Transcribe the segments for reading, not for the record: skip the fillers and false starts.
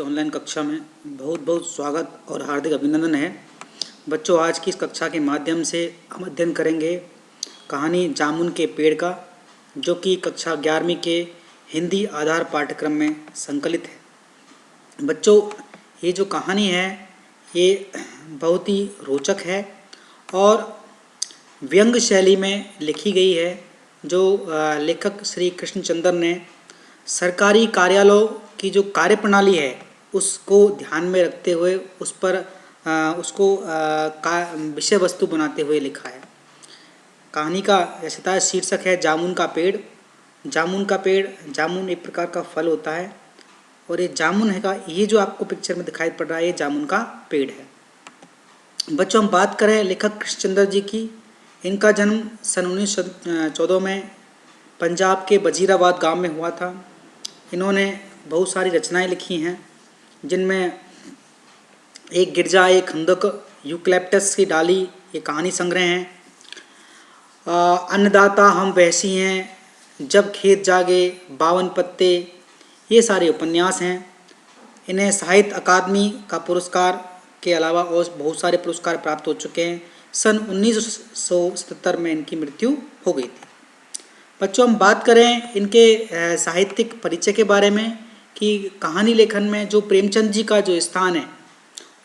Online कक्षा में बहुत बहुत स्वागत और हार्दिक अभिनंदन है। बच्चों, आज की इस कक्षा के माध्यम से हम अध्ययन करेंगे कहानी जामुन के पेड़ का, जो कि कक्षा 11वीं के हिंदी आधार पाठ्यक्रम में संकलित है। बच्चों, ये जो कहानी है ये बहुत ही रोचक है और व्यंग्य शैली में लिखी गई है, जो लेखक श्री कृष्णचंद्र ने सरकारी कार्यालयों की जो कार्यप्रणाली है उसको ध्यान में रखते हुए उस पर उसको विषय वस्तु बनाते हुए लिखा है। कहानी का ऐसा शीर्षक है जामुन का पेड़। जामुन का पेड़, जामुन एक प्रकार का फल होता है और ये जामुन है का, ये जो आपको पिक्चर में दिखाई पड़ रहा है ये जामुन का पेड़ है। बच्चों, हम बात करें लेखक कृष्णचंद्र जी की। इनका जन्म सन 1914 में पंजाब के वजीराबाद गांव में हुआ था। इन्होंने बहुत सारी रचनाएं लिखी हैं, जिनमें एक गिरजा, एक खंदक, यूकलिप्टस की डाली, ये कहानी संग्रह हैं। अन्नदाता हम वैसी हैं, जब खेत जागे, 52 पत्ते, ये सारे उपन्यास हैं। इन्हें साहित्य अकादमी का पुरस्कार के अलावा और बहुत सारे पुरस्कार प्राप्त हो चुके हैं। सन 1977 में इनकी मृत्यु हो गई थी। बच्चों, हम बात करें इनके साहित्यिक परिचय के बारे में कि कहानी लेखन में जो प्रेमचंद जी का जो स्थान है,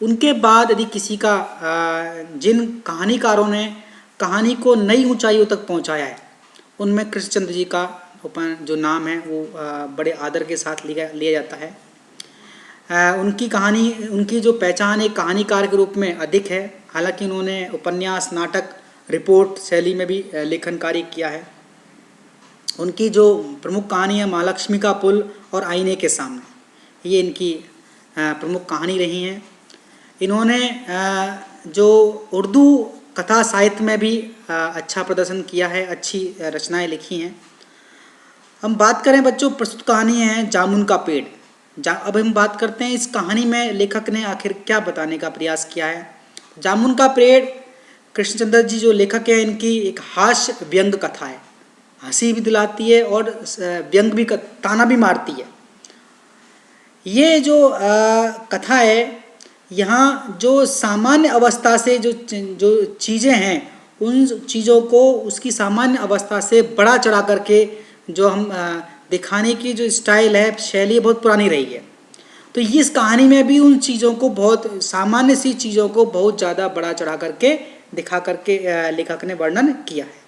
उनके बाद यदि किसी का जिन कहानीकारों ने कहानी को नई ऊंचाइयों तक पहुंचाया है, उनमें कृष्णचंद्र जी का जो नाम है वो बड़े आदर के साथ लिया जाता है। उनकी कहानी, उनकी जो पहचान एक कहानीकार के रूप में अधिक है। हालांकि उन्होंने उपन्यास, नाटक, रिपोर्ट शैली में भी लेखन कार्य किया है। उनकी जो प्रमुख कहानी है महालक्ष्मी का पुल और आईने के सामने, ये इनकी प्रमुख कहानी रही हैं। इन्होंने जो उर्दू कथा साहित्य में भी अच्छा प्रदर्शन किया है, अच्छी रचनाएं लिखी हैं। हम बात करें बच्चों, प्रस्तुत कहानी है जामुन का पेड़। अब हम बात करते हैं इस कहानी में लेखक ने आखिर क्या बताने का प्रयास किया है। जामुन का पेड़, कृष्णचंद्र जी जो लेखक है, इनकी एक हास्य व्यंग कथा है। हंसी भी दिलाती है और व्यंग भी, ताना भी मारती है। ये जो कथा है, यहाँ जो सामान्य अवस्था से जो चीज़ें हैं, उन चीज़ों को उसकी सामान्य अवस्था से बड़ा चढ़ा करके जो हम दिखाने की जो स्टाइल है, शैली बहुत पुरानी रही है। तो ये इस कहानी में भी उन चीज़ों को, बहुत सामान्य सी चीज़ों को बहुत ज़्यादा बड़ा चढ़ा करके दिखा करके लेखक ने वर्णन किया है।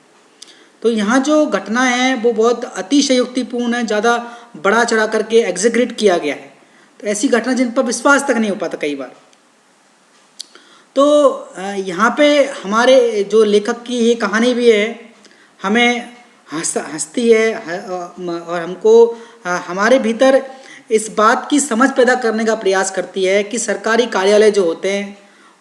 तो यहाँ जो घटना है वो बहुत अतिशयोक्तिपूर्ण है, ज़्यादा बड़ा चढ़ा करके एग्जेग्रेट किया गया है। तो ऐसी घटना जिन पर विश्वास तक नहीं हो पाता कई बार। तो यहाँ पे हमारे जो लेखक की ये कहानी भी है, हमें हंसती है और हमको हमारे भीतर इस बात की समझ पैदा करने का प्रयास करती है कि सरकारी कार्यालय जो होते हैं,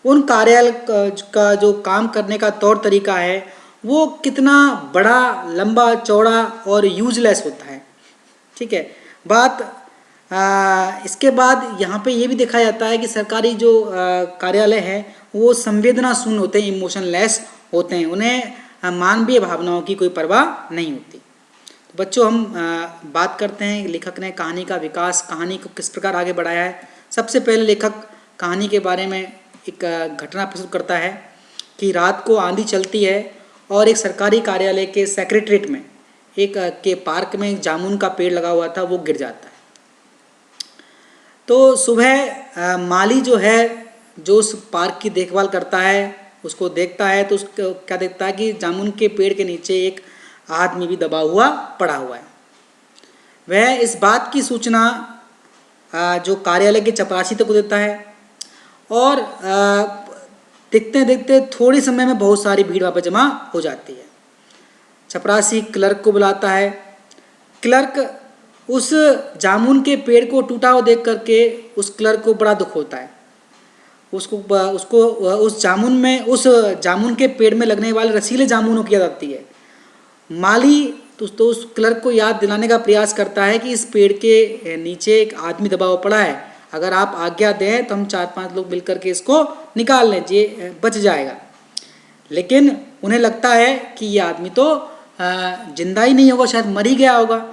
उन कार्यालय का जो काम करने का तौर तरीका है वो कितना बड़ा, लंबा, चौड़ा और यूजलेस होता है। ठीक है बात। इसके बाद यहाँ पे ये भी देखा जाता है कि सरकारी जो कार्यालय है वो संवेदना शून्य होते हैं, इमोशनलेस होते हैं। उन्हें मानवीय भावनाओं की कोई परवाह नहीं होती। तो बच्चों, हम बात करते हैं लेखक ने कहानी का विकास, कहानी को किस प्रकार आगे बढ़ाया है। सबसे पहले लेखक कहानी के बारे में एक घटना प्रस्तुत करता है कि रात को आंधी चलती है और एक सरकारी कार्यालय के सेक्रेटरीट में एक के पार्क में एक जामुन का पेड़ लगा हुआ था, वो गिर जाता है। तो सुबह माली जो है, जो उस पार्क की देखभाल करता है, उसको देखता है तो उसको क्या देखता है कि जामुन के पेड़ के नीचे एक आदमी भी दबा हुआ पड़ा हुआ है। वह इस बात की सूचना जो कार्यालय के चपरासी तक को देता है और देखते देखते थोड़े समय में बहुत सारी भीड़ वहाँ पर जमा हो जाती है। चपरासी क्लर्क को बुलाता है। क्लर्क उस जामुन के पेड़ को टूटा हुआ देख करके उस क्लर्क को बड़ा दुख होता है। उसको उस जामुन के पेड़ में लगने वाले रसीले जामुनों की याद आती है। माली तो उस क्लर्क को याद दिलाने का प्रयास करता है कि इस पेड़ के नीचे एक आदमी दबा हुआ पड़ा है, अगर आप आज्ञा दें तो हम 4-5 लोग मिलकर के इसको निकाल लें, ये बच जाएगा। लेकिन उन्हें लगता है कि ये आदमी तो जिंदा ही नहीं होगा, शायद मर ही गया होगा।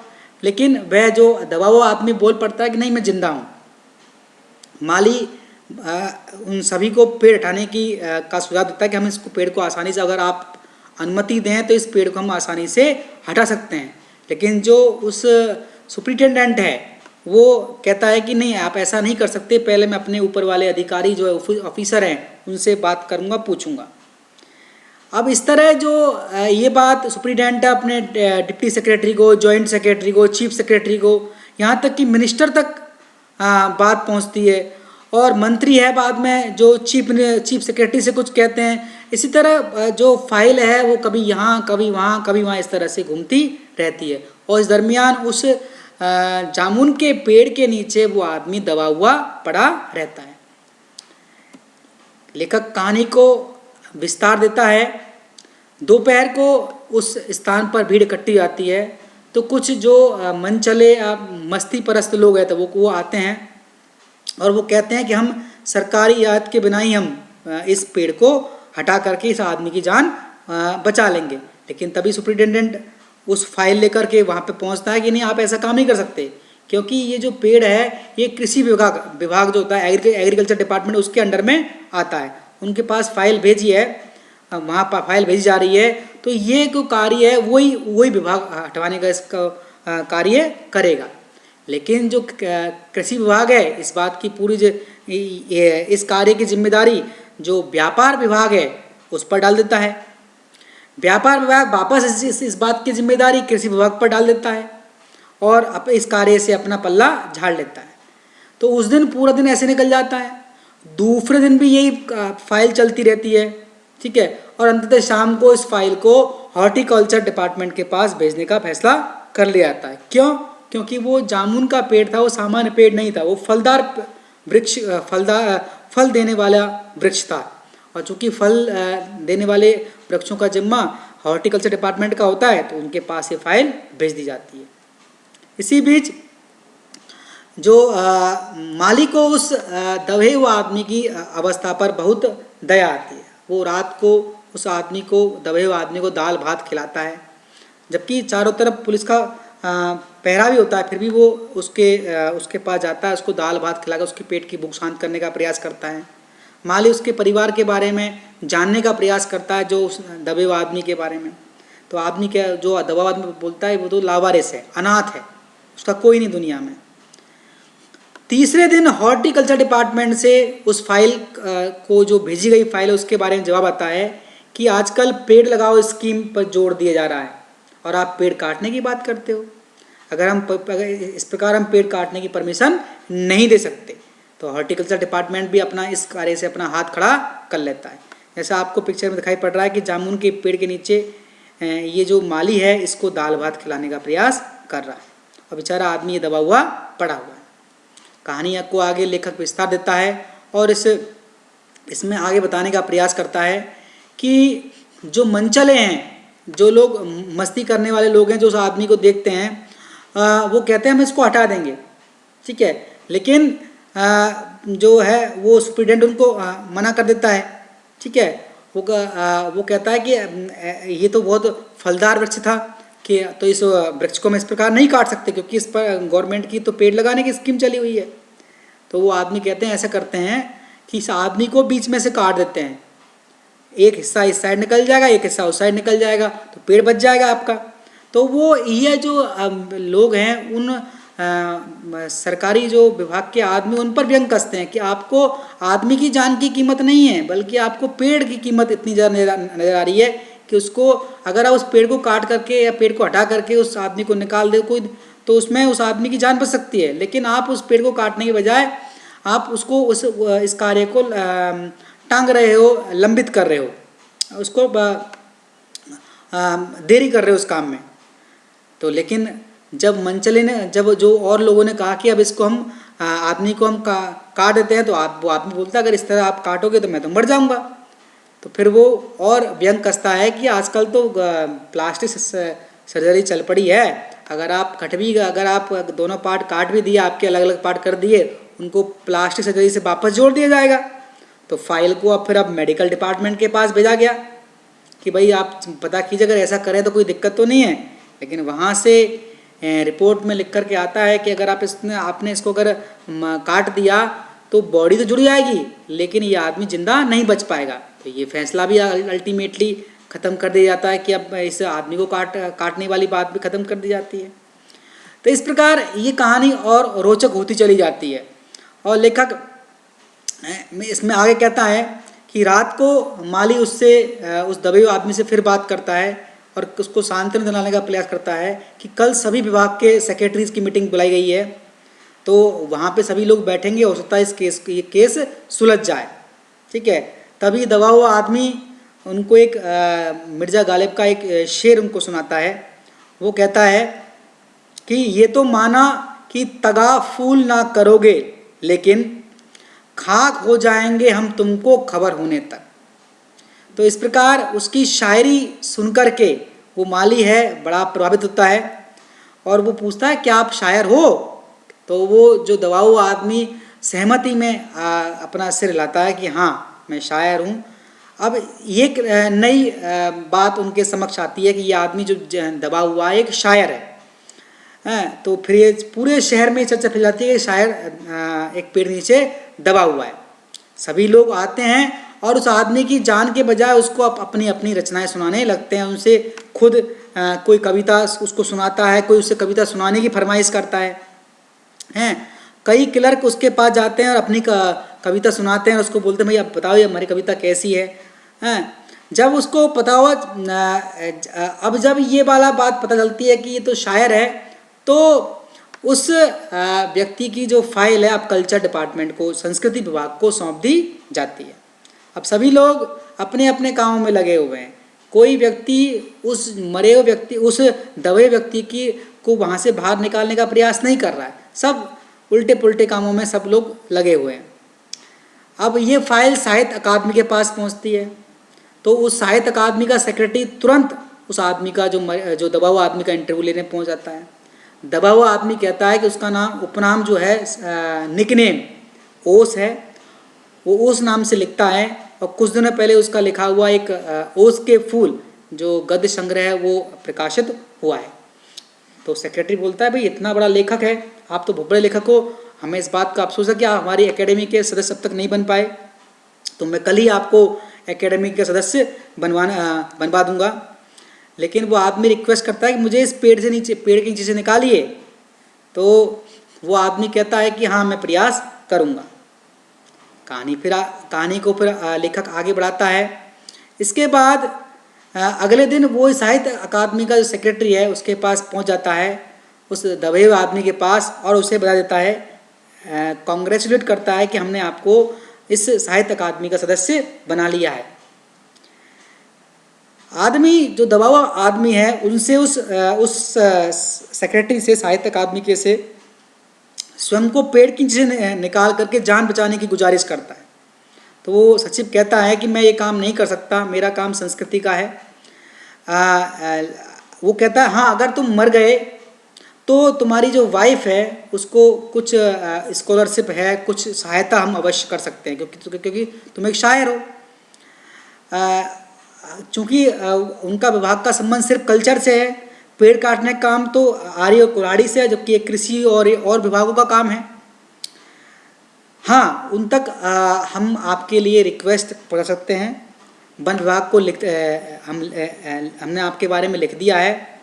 लेकिन वह जो दबा हुआ आदमी बोल पड़ता है कि नहीं, मैं जिंदा हूँ। माली उन सभी को पेड़ हटाने का सुझाव देता है कि हम इसको पेड़ को आसानी से, अगर आप अनुमति दें तो इस पेड़ को हम आसानी से हटा सकते हैं। लेकिन जो उस सुपरिटेंडेंट है वो कहता है कि नहीं, आप ऐसा नहीं कर सकते, पहले मैं अपने ऊपर वाले अधिकारी जो ऑफिसर हैं उनसे बात करूंगा, पूछूंगा। अब इस तरह जो ये बात सुपरिटेंडेंट अपने डिप्टी सेक्रेटरी को, जॉइंट सेक्रेटरी को, चीफ सेक्रेटरी को, यहाँ तक कि मिनिस्टर तक बात पहुँचती है, और मंत्री है बाद में जो चीफ सेक्रेटरी से कुछ कहते हैं। इसी तरह जो फाइल है वो कभी यहाँ कभी वहाँ कभी वहाँ इस तरह से घूमती रहती है, और इस दरमियान उस जामुन के पेड़ के नीचे वो आदमी दबा हुआ पड़ा रहता है। लेखक कहानी को विस्तार देता है। दोपहर को उस स्थान पर भीड़ इकट्ठी जाती है, तो कुछ जो मन चले मस्ती परस्त लोग हैं तो वो आते हैं और वो कहते हैं कि हम सरकारी याद के बिना ही हम इस पेड़ को हटा करके इस आदमी की जान बचा लेंगे। लेकिन तभी सुपरिटेंडेंट उस फाइल लेकर के वहाँ पे पहुँचता है कि नहीं, आप ऐसा काम नहीं कर सकते, क्योंकि ये जो पेड़ है ये कृषि विभाग जो होता है, एग्रीकल्चर डिपार्टमेंट, उसके अंडर में आता है। उनके पास फाइल भेजी है, वहाँ पर फाइल भेजी जा रही है, तो ये जो कार्य है वही विभाग हटवाने का इसका कार्य करेगा। लेकिन जो कृषि विभाग है इस बात की पूरी इस कार्य की जिम्मेदारी जो व्यापार विभाग है उस पर डाल देता है। व्यापार विभाग वापस इस बात की जिम्मेदारी कृषि विभाग पर डाल देता है और इस कार्य से अपना पल्ला झाड़ लेता है। तो उस दिन पूरा दिन ऐसे निकल जाता है। दूसरे दिन भी यही फाइल चलती रहती है, ठीक है, और अंततः शाम को इस फाइल को हॉर्टिकल्चर डिपार्टमेंट के पास भेजने का फैसला कर लिया जाता है। क्यों? क्योंकि वो जामुन का पेड़ था, वो सामान्य पेड़ नहीं था, वो फलदार वृक्ष, फल देने वाला वृक्ष था, और चूंकि फल देने वाले वृक्षों का जिम्मा हॉर्टिकल्चर डिपार्टमेंट का होता है तो उनके पास ये फाइल भेज दी जाती है। इसी बीच जो माली को उस दबे हुए आदमी की अवस्था पर बहुत दया आती है। वो रात को उस आदमी को, दबे हुए आदमी को दाल भात खिलाता है, जबकि चारों तरफ पुलिस का पहरा भी होता है, फिर भी वो उसके पास जाता है, उसको दाल भात खिलाकर उसके पेट की भूख शांत करने का प्रयास करता है। माली उसके परिवार के बारे में जानने का प्रयास करता है, जो उस दबे हुए आदमी के बारे में। तो आदमी क्या, जो दबा हुआ आदमी बोलता है वो तो लावारिस है, अनाथ है, उसका कोई नहीं दुनिया में। तीसरे दिन हॉर्टिकल्चर डिपार्टमेंट से उस फाइल को, जो भेजी गई फाइल है उसके बारे में जवाब आता है कि आजकल पेड़ लगाओ स्कीम पर जोर दिया जा रहा है और आप पेड़ काटने की बात करते हो। अगर इस प्रकार हम पेड़ काटने की परमिशन नहीं दे सकते, तो हॉर्टिकल्चर डिपार्टमेंट भी अपना इस कार्य से अपना हाथ खड़ा कर लेता है। जैसा आपको पिक्चर में दिखाई पड़ रहा है कि जामुन के पेड़ के नीचे ये जो माली है इसको दाल भात खिलाने का प्रयास कर रहा है, और बेचारा आदमी ये दबा हुआ पड़ा हुआ है। कहानी को आगे लेखक विस्तार देता है और इसमें आगे बताने का प्रयास करता है कि जो मनचले हैं, जो लोग मस्ती करने वाले लोग हैं, जो उस आदमी को देखते हैं, वो कहते हैं हम इसको हटा देंगे, ठीक है, लेकिन जो है वो सुपरिटेंडेंट उनको मना कर देता है, ठीक है। वो कहता है कि ये तो बहुत फलदार वृक्ष था, कि तो इस वृक्ष को हम इस प्रकार नहीं काट सकते, क्योंकि इस पर गवर्नमेंट की तो पेड़ लगाने की स्कीम चली हुई है। तो वो आदमी कहते हैं, ऐसा करते हैं कि इस आदमी को बीच में से काट देते हैं, एक हिस्सा इस साइड निकल जाएगा, एक हिस्सा उस साइड निकल जाएगा, तो पेड़ बच जाएगा आपका। तो वो ये जो लोग हैं, उन सरकारी जो विभाग के आदमी, उन पर व्यंग कसते हैं कि आपको आदमी की जान की कीमत नहीं है, बल्कि आपको पेड़ की कीमत इतनी ज़्यादा नज़र आ रही है कि उसको, अगर आप उस पेड़ को काट करके या पेड़ को हटा करके उस आदमी को निकाल दे कोई, तो उसमें उस आदमी की जान बच सकती है। लेकिन आप उस पेड़ को काटने के बजाय आप उसको इस कार्य को टांग रहे हो, लंबित कर रहे हो, उसको देरी कर रहे हो उस काम में। तो लेकिन जब मनचले ने, जब जो और लोगों ने कहा कि अब इसको हम आदमी को हम काट देते हैं, तो वो आदमी बोलता है अगर इस तरह आप काटोगे तो मैं तो मर जाऊंगा। तो फिर वो और व्यंग कसता है कि आजकल तो प्लास्टिक सर्जरी चल पड़ी है, अगर आप दोनों पार्ट काट भी दिए, आपके अलग अलग पार्ट कर दिए, उनको प्लास्टिक सर्जरी से वापस जोड़ दिया जाएगा। तो फाइल को फिर मेडिकल डिपार्टमेंट के पास भेजा गया कि भाई आप पता कीजिए, अगर ऐसा करें तो कोई दिक्कत तो नहीं है। लेकिन वहाँ से रिपोर्ट में लिख कर के आता है कि अगर आपने इसको अगर काट दिया तो तो बॉडी तो जुड़ जाएगी लेकिन ये आदमी जिंदा नहीं बच पाएगा। तो ये फैसला भी अल्टीमेटली ख़त्म कर दिया जाता है कि अब इस आदमी को काटने वाली बात भी ख़त्म कर दी जाती है। तो इस प्रकार ये कहानी और रोचक होती चली जाती है। और लेखक इसमें आगे कहता है कि रात को माली उससे उस दबे हुए आदमी से फिर बात करता है और उसको सांत्वना दिलाने का प्रयास करता है कि कल सभी विभाग के सेक्रेटरीज की मीटिंग बुलाई गई है, तो वहाँ पे सभी लोग बैठेंगे, हो सकता है ये केस सुलझ जाए। ठीक है, तभी दबा हुआ आदमी उनको एक मिर्ज़ा गालिब का एक शेर उनको सुनाता है। वो कहता है कि ये तो माना कि तगा फूल ना करोगे, लेकिन खाक हो जाएंगे हम तुमको खबर होने तक। तो इस प्रकार उसकी शायरी सुनकर के वो माली है बड़ा प्रभावित होता है और वो पूछता है क्या आप शायर हो? तो वो जो दबा हुआ आदमी सहमति में अपना सिर हिलाता है कि हाँ मैं शायर हूँ। अब ये नई बात उनके समक्ष आती है कि ये आदमी जो दबा हुआ है एक शायर है। तो फिर ये पूरे शहर में चर्चा फैल जाती है कि शायर एक पेड़ नीचे दबा हुआ है। सभी लोग आते हैं और उस आदमी की जान के बजाय उसको अपनी अपनी रचनाएं सुनाने लगते हैं। उनसे खुद कोई कविता उसको सुनाता है, कोई उससे कविता सुनाने की फरमाइश करता है। कई क्लर्क उसके पास जाते हैं और अपनी कविता सुनाते हैं और उसको बोलते हैं भाई अब बताओ ये हमारी कविता कैसी है। जब उसको पता हुआ अब जब ये वाला बात पता चलती है कि ये तो शायर है, तो उस व्यक्ति की जो फाइल है अब कल्चर डिपार्टमेंट को, संस्कृति विभाग को सौंप दी जाती है। अब सभी लोग अपने अपने कामों में लगे हुए हैं। कोई व्यक्ति उस मरे हुए व्यक्ति, उस दबे व्यक्ति को वहाँ से बाहर निकालने का प्रयास नहीं कर रहा है। सब उल्टे पुल्टे कामों में सब लोग लगे हुए हैं। अब ये फाइल साहित्य अकादमी के पास पहुँचती है, तो उस साहित्य अकादमी का सेक्रेटरी तुरंत उस आदमी का जो दबा हुआ आदमी का इंटरव्यू लेने पहुँच जाता है। दबा हुआ आदमी कहता है कि उसका नाम उपनाम जो है निकनेम ओस है, वो ओस नाम से लिखता है और कुछ दिनों पहले उसका लिखा हुआ एक ओस के फूल जो गद्य संग्रह है वो प्रकाशित हुआ है। तो सेक्रेटरी बोलता है भाई इतना बड़ा लेखक है, आप तो बहुत बड़े लेखक हो, हमें इस बात का अफसोस है कि आप हमारी एकेडमी के सदस्य अब तक नहीं बन पाए, तो मैं कल ही आपको एकेडमी के सदस्य बनवा दूंगा। लेकिन वो आदमी रिक्वेस्ट करता है कि मुझे इस पेड़ के नीचे से निकालिए। तो वो आदमी कहता है कि हाँ मैं प्रयास करूँगा। कहानी को फिर लेखक आगे बढ़ाता है। इसके बाद अगले दिन वो साहित्य अकादमी का जो सेक्रेटरी है उसके पास पहुंच जाता है, उस दबे हुए आदमी के पास, और उसे बता देता है, कॉन्ग्रेचुलेट करता है कि हमने आपको इस साहित्य अकादमी का सदस्य बना लिया है। आदमी जो दबा हुआ आदमी है उनसे उस सेक्रेटरी से, साहित्य अकादमी के से स्वयं को पेड़ की नीचे से निकाल करके जान बचाने की गुजारिश करता है। तो वो सचिव कहता है कि मैं ये काम नहीं कर सकता, मेरा काम संस्कृति का है। वो कहता है हाँ अगर तुम मर गए तो तुम्हारी जो वाइफ है उसको कुछ स्कॉलरशिप है, कुछ सहायता हम अवश्य कर सकते हैं, क्योंकि तुम एक शायर हो। चूँकि उनका विभाग का संबंध सिर्फ कल्चर से है, पेड़ काटने का काम तो आर्य और कुल्हाड़ी से है, जबकि एक कृषि और विभागों का काम है। हाँ उन तक हम आपके लिए रिक्वेस्ट कर सकते हैं। वन विभाग को हमने आपके बारे में लिख दिया है।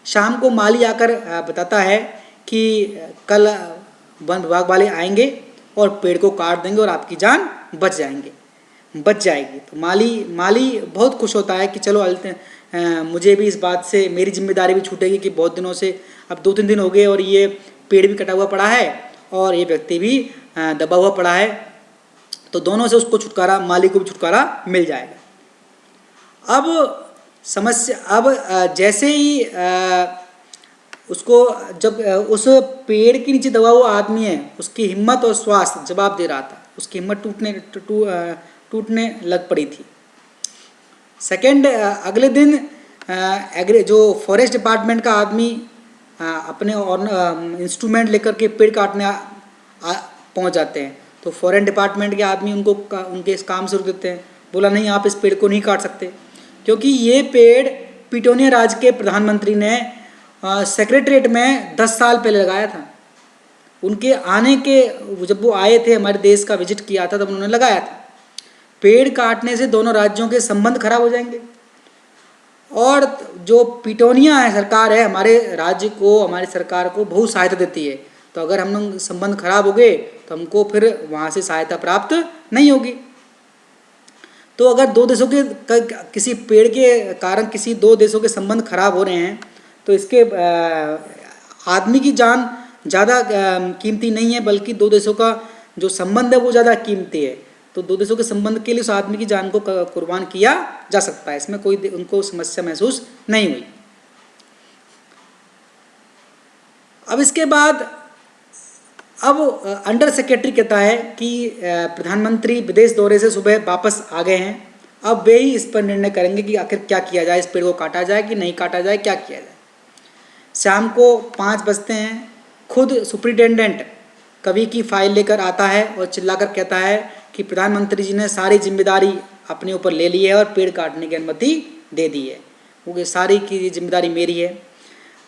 शाम को माली आकर बताता है कि कल वन विभाग वाले आएंगे और पेड़ को काट देंगे और आपकी जान बच जाएगी। तो माली बहुत खुश होता है कि चलो मुझे भी इस बात से मेरी जिम्मेदारी भी छूटेगी कि बहुत दिनों से, अब 2-3 दिन हो गए और ये पेड़ भी कटा हुआ पड़ा है और ये व्यक्ति भी दबा हुआ पड़ा है, तो दोनों से उसको छुटकारा, माली को भी छुटकारा मिल जाएगा। अब जैसे ही उसको जब उस पेड़ के नीचे दबा हुआ आदमी है उसकी हिम्मत और स्वास्थ्य जवाब दे रहा था, उसकी हिम्मत टूटने लग पड़ी थी। अगले दिन जो फॉरेस्ट डिपार्टमेंट का आदमी अपने इंस्ट्रूमेंट लेकर के पेड़ काटने पहुंच जाते हैं, तो फॉरेस्ट डिपार्टमेंट के आदमी उनके इस काम से रोक देते हैं। बोला नहीं आप इस पेड़ को नहीं काट सकते, क्योंकि ये पेड़ पिटोनिया राज्य के प्रधानमंत्री ने सेक्रेटरीट में 10 साल पहले लगाया था। उनके आने के, जब वो आए थे हमारे देश का विजिट किया था, तब उन्होंने लगाया था पेड़ काटने से दोनों राज्यों के संबंध खराब हो जाएंगे। और जो पिटोनिया है, सरकार है, हमारे राज्य को, हमारी सरकार को बहुत सहायता देती है, तो अगर हम लोग संबंध खराब हो गए तो हमको फिर वहाँ से सहायता प्राप्त नहीं होगी। तो अगर दो देशों के किसी पेड़ के कारण किसी दो देशों के संबंध खराब हो रहे हैं तो इसके आदमी की जान ज़्यादा कीमती नहीं है, बल्कि दो देशों का जो संबंध है वो ज़्यादा कीमती है। तो दो देशों के संबंध के लिए उस आदमी की जान को कुर्बान किया जा सकता है, इसमें कोई उनको समस्या महसूस नहीं हुई। अब इसके बाद अब अंडर सेक्रेटरी कहता है कि प्रधानमंत्री विदेश दौरे से सुबह वापस आ गए हैं, अब वे ही इस पर निर्णय करेंगे कि आखिर क्या किया जाए, इस पेड़ को काटा जाए कि नहीं काटा जाए, क्या किया जाए। शाम को 5 बजते हैं, खुद सुप्रिटेंडेंट कवि की फाइल लेकर आता है और चिल्लाकर कहता है कि प्रधानमंत्री जी ने सारी जिम्मेदारी अपने ऊपर ले ली है और पेड़ काटने की अनुमति दे दी है, क्योंकि सारी की जिम्मेदारी मेरी है,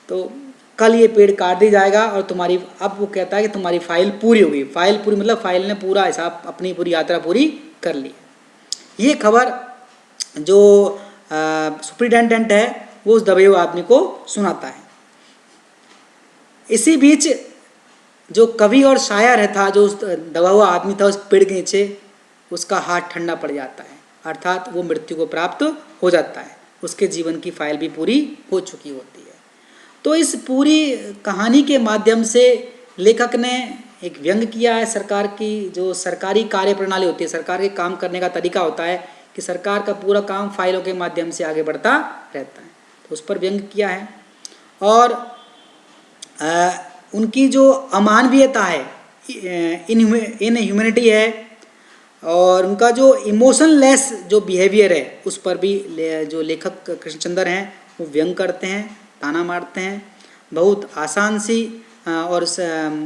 तो कल ये पेड़ काट दिया जाएगा और तुम्हारी, अब वो कहता है कि तुम्हारी फाइल पूरी होगी। फाइल पूरी मतलब फाइल ने पूरा हिसाब, अपनी पूरी यात्रा पूरी कर ली। ये खबर जो सुप्रिटेंडेंट है वो उस दबे हुए आदमी को सुनाता है। इसी बीच जो कवि और शायर है था, जो उस दबा हुआ आदमी था उस पेड़ के नीचे, उसका हाथ ठंडा पड़ जाता है, अर्थात वो मृत्यु को प्राप्त हो जाता है, उसके जीवन की फाइल भी पूरी हो चुकी होती है। तो इस पूरी कहानी के माध्यम से लेखक ने एक व्यंग किया है सरकार की, जो सरकारी कार्य प्रणाली होती है, सरकार के काम करने का तरीका होता है कि सरकार का पूरा काम फाइलों के माध्यम से आगे बढ़ता रहता है, तो उस पर व्यंग किया है। और उनकी जो अमानवीयता है, इन ह्यूमैनिटी है, और उनका जो इमोशनलेस जो बिहेवियर है, उस पर भी जो लेखक कृष्णचंद्र हैं वो व्यंग करते हैं, ताना मारते हैं। बहुत आसान सी और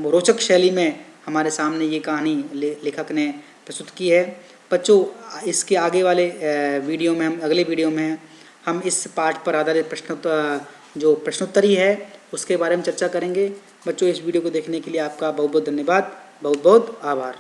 रोचक शैली में हमारे सामने ये कहानी लेखक ने प्रस्तुत की है। बच्चों, इसके आगे वाले वीडियो में, हम अगले वीडियो में हम इस पाठ पर आधारित जो प्रश्नोत्तरी है उसके बारे में चर्चा करेंगे। बच्चों, इस वीडियो को देखने के लिए आपका बहुत बहुत धन्यवाद, बहुत बहुत आभार।